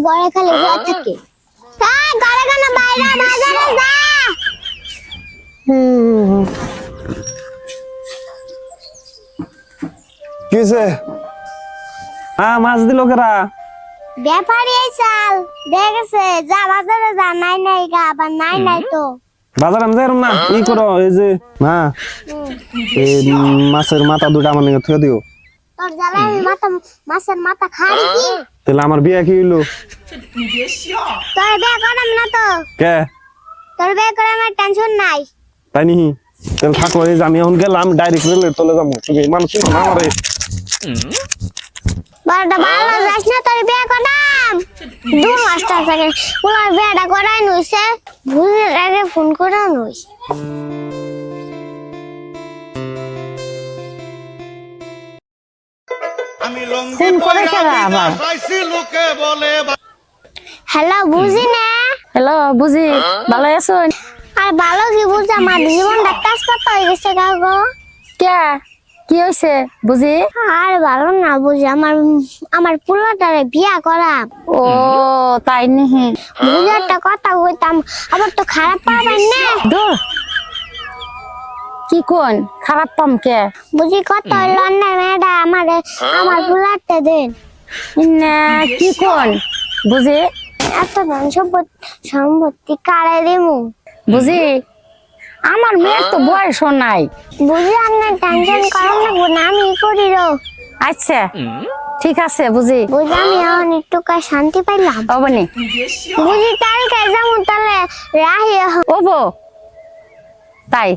ঘরে খালি বসে থাকে ঘরে কেন বাইরে বাজারে যা কিসে মাছ দিল কেরা ব্যাপারী চাল দেখেছে যা বাজারে যা নাই নাই গা আবার নাই নাই তো বাজার আমি যাইরম না ই করো এই যে মা এই মাছের মাথা দুটা আমার নিয়ে থুয়ে দিও তোর জ্বালা আমি মাছের মাথা খাই কি তাহলে আমার বিয়ে কি হইলো তোর বিয়ে করাম না তো কে তোর বিয়ে করে আমার টেনশন নাই তাই নি তাহলে থাকো এই যে আমি এখন গেলাম ডাইরেক্ট রেলে চলে যাবো তুমি মানুষ না আমারে বড়টা ভালো যাস না তোর বিয়ে করাম 2 মাস থাকে ওর বিয়েটা করাই নইছে ভুলের আগে ফোন করা নই ফোন করে কেরা আবার হ্যালো বুঝি না হ্যালো বুঝি ভালো আছো আর ভালো কি বুঝি আমার জীবনটা তেজপাতা হয়ে গেছে গো কে কি হইছে বুঝি আর ভালো না বুঝি আমার পুলাটারে বিয়া করাম ও তাই নিহি বুঝি একটা কথা কইতাম আবার তো খারাপ পাবেন না দূর কি কোন খারাপ পাম কে বুঝি কত হইলো না মেয়েটা আমার পুলাতে দেন না কি কোন বুঝি এত ধন সম্পত্তি কারে দিমু বুঝি আমার মেয়ের তো বয়স নাই বুঝি আপনার টেনশন করেন না আমি করি রো আচ্ছা ঠিক আছে বুঝি বুঝি আমি এখন একটু শান্তি পাইলাম অবনি বুঝি কালকে যাবো তাহলে রাহি ওবো তাই